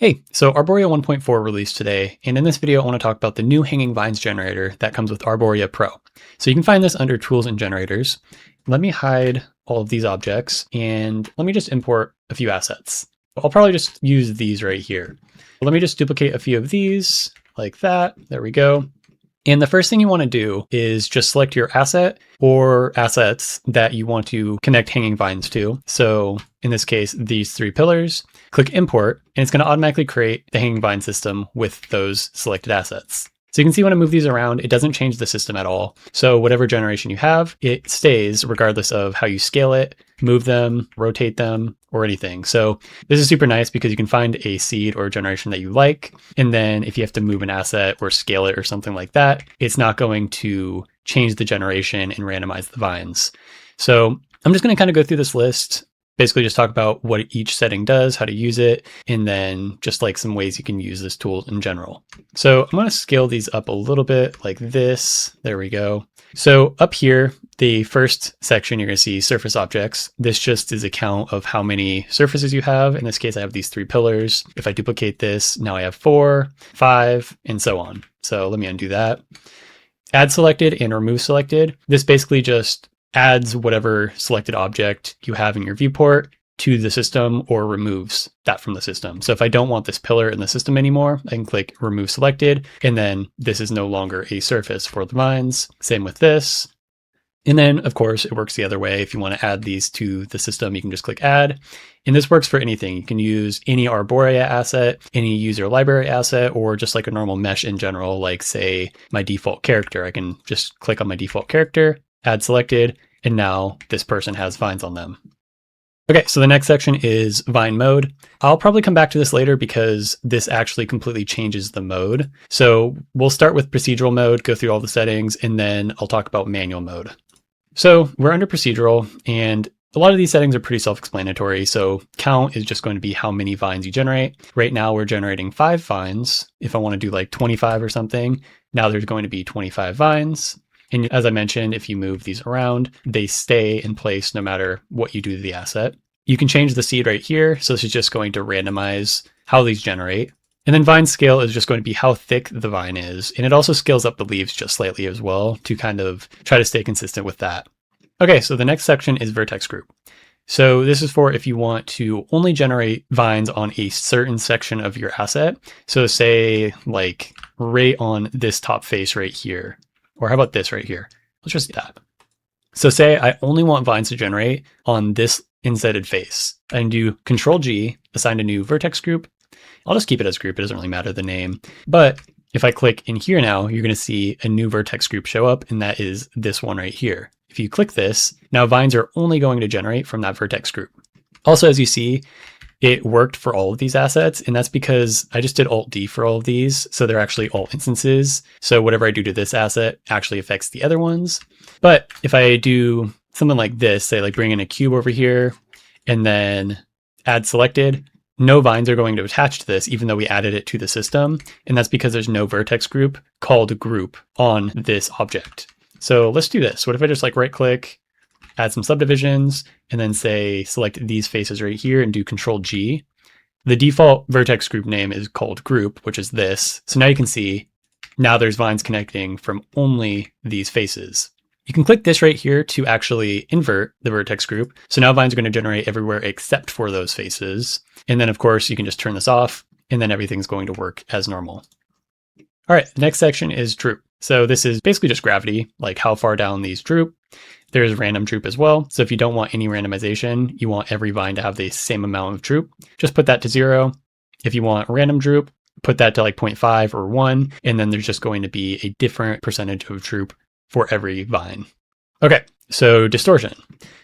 Hey, so Arborea 1.4 released today, and in this video I want to talk about the new hanging vines generator that comes with Arborea Pro. So you can find this under Tools and Generators. Let me hide all of these objects, and let me just import a few assets. I'll probably just use these right here. Let me just duplicate a few of these, like that. There we go. And the first thing you want to do is just select your asset or assets that you want to connect hanging vines to. So in this case, these three pillars, click import, and it's going to automatically create the hanging vine system with those selected assets. So you can see when I move these around, it doesn't change the system at all. So whatever generation you have, it stays regardless of how you scale it, move them, rotate them, or anything. So this is super nice because you can find a seed or a generation that you like. And then if you have to move an asset or scale it or something like that, it's not going to change the generation and randomize the vines. So I'm just going to kind of go through this list, basically just talk about what each setting does, how to use it, and then just like some ways you can use this tool in general. So I'm going to scale these up a little bit like this. There we go. So up here, the first section, you're going to see surface objects. This just is a count of how many surfaces you have. In this case, I have these three pillars. If I duplicate this, now I have 4, 5, and so on. So let me undo that. Add selected and remove selected. This basically just adds whatever selected object you have in your viewport to the system or removes that from the system. So if I don't want this pillar in the system anymore, I can click remove selected, and then this is no longer a surface for the vines. Same with this. And then of course it works the other way. If you want to add these to the system, you can just click add. And this works for anything. You can use any Arborea asset, any user library asset, or just like a normal mesh in general, like say my default character. I can just click on my default character, add selected, and now this person has vines on them. Okay, so the next section is vine mode. I'll probably come back to this later because this actually completely changes the mode. So we'll start with procedural mode, go through all the settings, and then I'll talk about manual mode. So we're under procedural, and a lot of these settings are pretty self-explanatory. So count is just going to be how many vines you generate. Right now we're generating 5 vines. If I want to do like 25 or something, now there's going to be 25 vines. And as I mentioned, if you move these around, they stay in place no matter what you do to the asset. You can change the seed right here. So this is just going to randomize how these generate. And then vine scale is just going to be how thick the vine is. And it also scales up the leaves just slightly as well to kind of try to stay consistent with that. Okay, so the next section is vertex group. So this is for if you want to only generate vines on a certain section of your asset. So say like right on this top face right here. Or how about this right here? Let's just do that. So say I only want vines to generate on this insetted face. I can do Control G, assign a new vertex group. I'll just keep it as group. It doesn't really matter the name. But if I click in here now, you're going to see a new vertex group show up, and that is this one right here. If you click this, now vines are only going to generate from that vertex group. Also, as you see, it worked for all of these assets, and that's because I just did Alt-D for all of these, so they're actually alt instances. So whatever I do to this asset actually affects the other ones. But if I do something like this, say like bring in a cube over here, and then add selected, no vines are going to attach to this, even though we added it to the system. And that's because there's no vertex group called group on this object. So let's do this. What if I just like right click, add some subdivisions, and then say, select these faces right here and do Control G. The default vertex group name is called group, which is this. So now you can see, now there's vines connecting from only these faces. You can click this right here to actually invert the vertex group. So now vines are going to generate everywhere except for those faces. And then of course you can just turn this off, and then everything's going to work as normal. All right, the next section is droop. So this is basically just gravity, like how far down these droop. There's random droop as well. So if you don't want any randomization, you want every vine to have the same amount of droop, just put that to 0. If you want random droop, put that to like 0.5 or 1, and then there's just going to be a different percentage of droop for every vine. Okay, so distortion.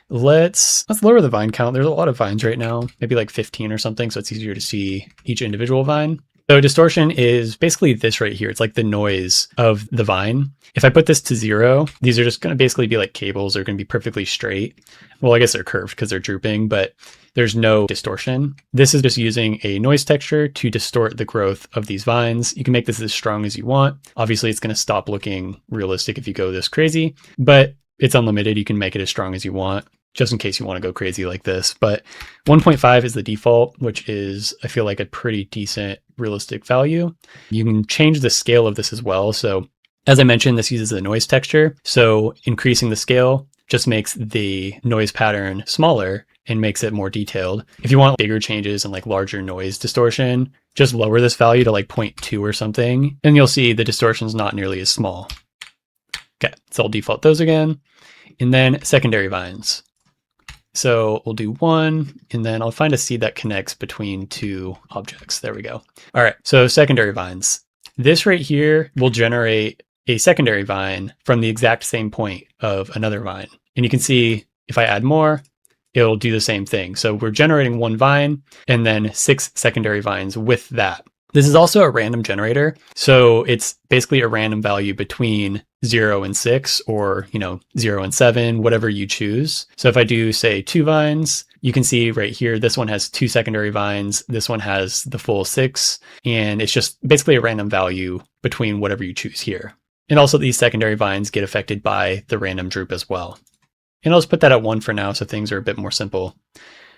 Let's lower the vine count. There's a lot of vines right now, maybe like 15 or something, so it's easier to see each individual vine. So distortion is basically this right here. It's like the noise of the vine. If I put this to 0, these are just going to basically be like cables. They're going to be perfectly straight. Well, I guess they're curved because they're drooping, but there's no distortion. This is just using a noise texture to distort the growth of these vines. You can make this as strong as you want. Obviously, it's going to stop looking realistic if you go this crazy, but it's unlimited. You can make it as strong as you want. just in case you want to go crazy like this. But 1.5 is the default, which is, I feel like, a pretty decent realistic value. You can change the scale of this as well. So as I mentioned, this uses the noise texture. So increasing the scale just makes the noise pattern smaller and makes it more detailed. If you want bigger changes and like larger noise distortion, just lower this value to like 0.2 or something, and you'll see the distortion is not nearly as small. Okay, so I'll default those again. And then secondary vines. So we'll do 1, and then I'll find a seed that connects between 2 objects. There we go. All right, so secondary vines. This right here will generate a secondary vine from the exact same point of another vine. And you can see if I add more, it'll do the same thing. So we're generating 1 vine and then 6 secondary vines with that. This is also a random generator. So it's basically a random value between 0 and 6, or 0 and 7, whatever you choose. So if I do say 2 vines, you can see right here, this one has 2 secondary vines. This one has the full 6, and it's just basically a random value between whatever you choose here. And also these secondary vines get affected by the random droop as well. And I'll just put that at 1 for now, so things are a bit more simple.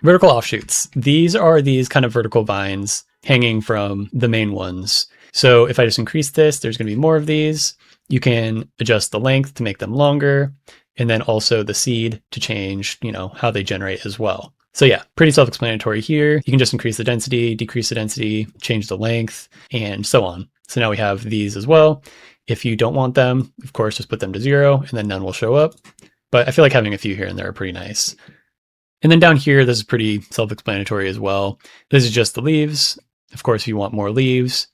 Vertical offshoots. These are these kind of vertical vines hanging from the main ones. So if I just increase this, there's going to be more of these. You can adjust the length to make them longer, and then also the seed to change, how they generate as well. So yeah, pretty self-explanatory here. You can just increase the density, decrease the density, change the length, and so on. So now we have these as well. If you don't want them, of course, just put them to 0, and then none will show up. But I feel like having a few here and there are pretty nice. And then down here, this is pretty self-explanatory as well. This is just the leaves. Of course, if you want more leaves,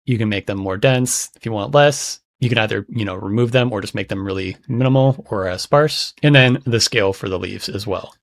you can make them more dense. If you want less, you can either, remove them or just make them really minimal or sparse. And then the scale for the leaves as well.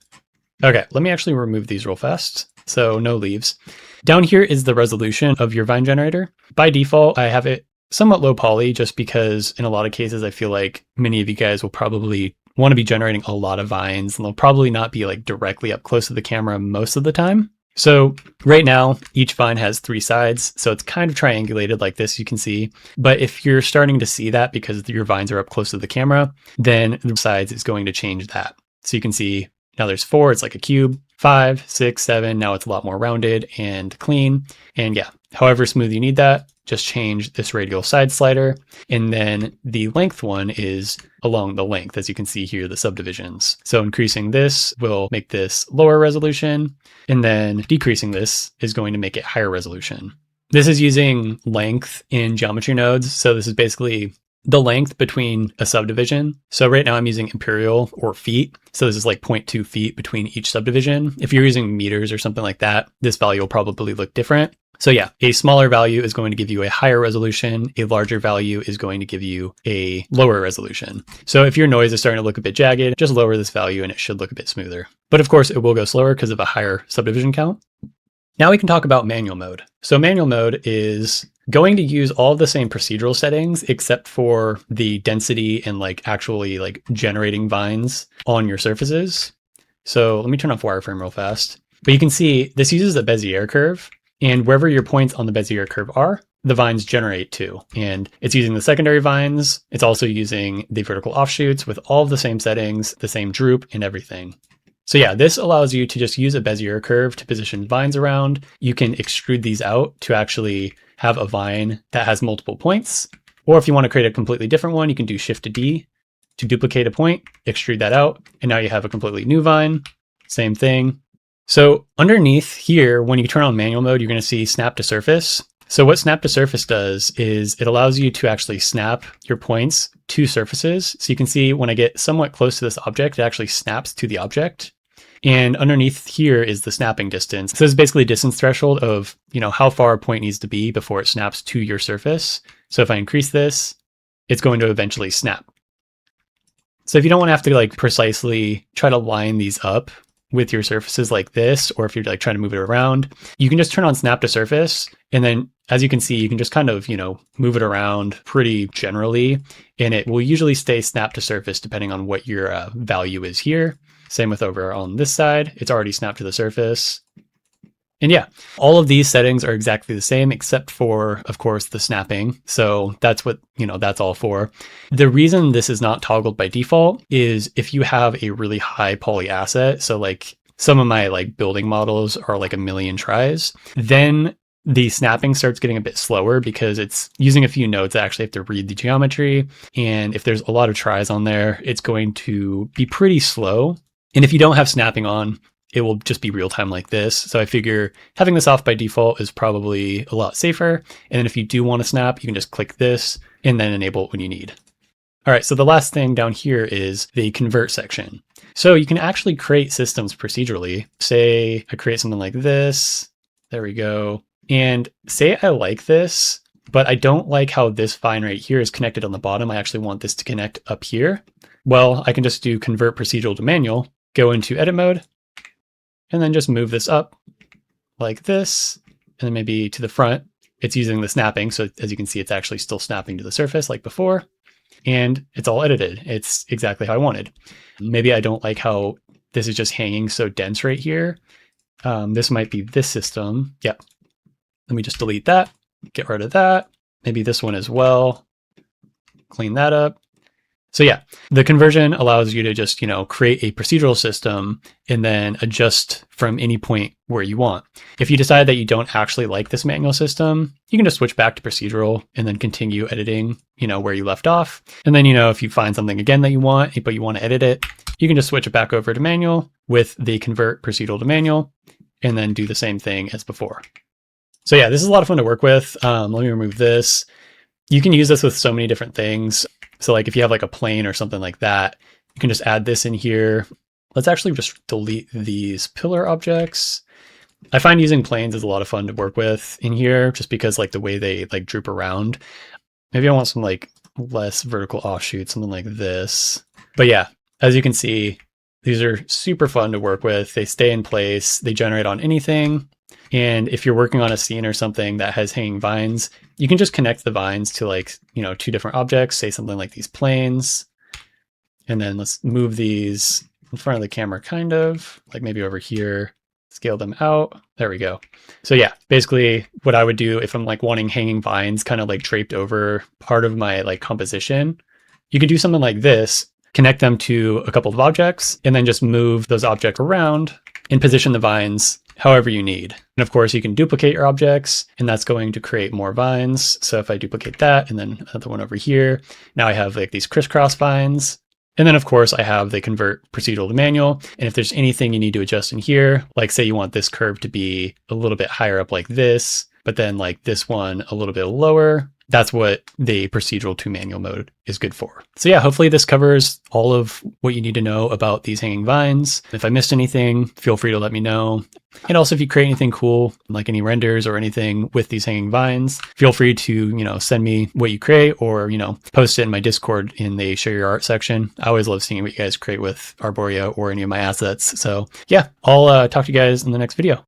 Okay, let me actually remove these real fast. So no leaves. Down here is the resolution of your vine generator. By default, I have it somewhat low poly just because in a lot of cases, I feel like many of you guys will probably want to be generating a lot of vines, and they'll probably not be like directly up close to the camera most of the time. So right now, each vine has 3 sides, so it's kind of triangulated like this, you can see. But if you're starting to see that because your vines are up close to the camera, then the sides is going to change that. So you can see now there's 4, it's like a cube, 5, 6, 7, now it's a lot more rounded and clean. And yeah, however smooth you need that, just change this radial side slider. And then the length one is along the length, as you can see here, the subdivisions. So increasing this will make this lower resolution, and then decreasing this is going to make it higher resolution. This is using length in geometry nodes. So this is basically the length between a subdivision. So right now I'm using imperial or feet. So this is like 0.2 feet between each subdivision. If you're using meters or something like that, this value will probably look different. So yeah, a smaller value is going to give you a higher resolution. A larger value is going to give you a lower resolution. So if your noise is starting to look a bit jagged, just lower this value and it should look a bit smoother. But of course, it will go slower because of a higher subdivision count. Now we can talk about manual mode. So manual mode is going to use all the same procedural settings except for the density and actually generating vines on your surfaces. So let me turn off wireframe real fast. But you can see this uses a Bezier curve, and wherever your points on the Bezier curve are, the vines generate too. And it's using the secondary vines. It's also using the vertical offshoots with all of the same settings, the same droop and everything. So yeah, this allows you to just use a Bezier curve to position vines around. You can extrude these out to actually have a vine that has multiple points. Or if you want to create a completely different one, you can do Shift to D to duplicate a point, extrude that out, and now you have a completely new vine. Same thing. So underneath here, when you turn on manual mode, you're going to see snap to surface. So what snap to surface does is it allows you to actually snap your points to surfaces. So you can see when I get somewhat close to this object, it actually snaps to the object. And underneath here is the snapping distance. So this is basically a distance threshold of, how far a point needs to be before it snaps to your surface. So if I increase this, it's going to eventually snap. So if you don't want to have to precisely try to line these up with your surfaces like this, or if you're trying to move it around, you can just turn on snap to surface. And then as you can see, you can just kind of, move it around pretty generally, and it will usually stay snap to surface depending on what your value is here. Same with over on this side, it's already snapped to the surface. And yeah, all of these settings are exactly the same, except for, of course, the snapping. So that's what, that's all for. The reason this is not toggled by default is if you have a really high poly asset, so like some of my like building models are like a million tries, then the snapping starts getting a bit slower because it's using a few nodes that actually have to read the geometry. And if there's a lot of tries on there, it's going to be pretty slow. And if you don't have snapping on, it will just be real time like this. So I figure having this off by default is probably a lot safer. And then if you do want to snap, you can just click this and then enable it when you need. All right, so the last thing down here is the convert section. So you can actually create systems procedurally. Say I create something like this. There we go. And say I like this, but I don't like how this vine right here is connected on the bottom. I actually want this to connect up here. Well, I can just do convert procedural to manual, go into edit mode, and then just move this up like this, and then maybe to the front. It's using the snapping. So as you can see, it's actually still snapping to the surface like before, and it's all edited. It's exactly how I wanted. Maybe I don't like how this is just hanging so dense right here. This might be this system. Yep. Let me just delete that, get rid of that. Maybe this one as well. Clean that up. So yeah, the conversion allows you to just, create a procedural system and then adjust from any point where you want. If you decide that you don't actually like this manual system, you can just switch back to procedural and then continue editing, where you left off. And then, if you find something again that you want, but you want to edit it, you can just switch it back over to manual with the convert procedural to manual and then do the same thing as before. So yeah, this is a lot of fun to work with. Let me remove this. You can use this with so many different things. So like if you have like a plane or something like that, you can just add this in here. Let's actually just delete these pillar objects. I find using planes is a lot of fun to work with in here just because like the way they like droop around. Maybe I want some like less vertical offshoot, something like this. But yeah, as you can see, these are super fun to work with. They stay in place, they generate on anything. And if you're working on a scene or something that has hanging vines, you can just connect the vines to like, two different objects, say something like these planes. And then let's move these in front of the camera, kind of like maybe over here, scale them out. There we go. So yeah, basically what I would do if I'm like wanting hanging vines kind of like draped over part of my like composition, you could do something like this, connect them to a couple of objects, and then just move those objects around and position the vines however you need. And of course you can duplicate your objects and that's going to create more vines. So if I duplicate that and then another one over here, now I have like these crisscross vines. And then of course I have the convert procedural to manual. And if there's anything you need to adjust in here, like say you want this curve to be a little bit higher up like this, but then like this one a little bit lower, that's what the procedural to manual mode is good for. So yeah, hopefully this covers all of what you need to know about these hanging vines. If I missed anything, feel free to let me know. And also if you create anything cool, like any renders or anything with these hanging vines, feel free to, send me what you create or, post it in my Discord in the share your art section. I always love seeing what you guys create with Arborea or any of my assets. So yeah, I'll talk to you guys in the next video.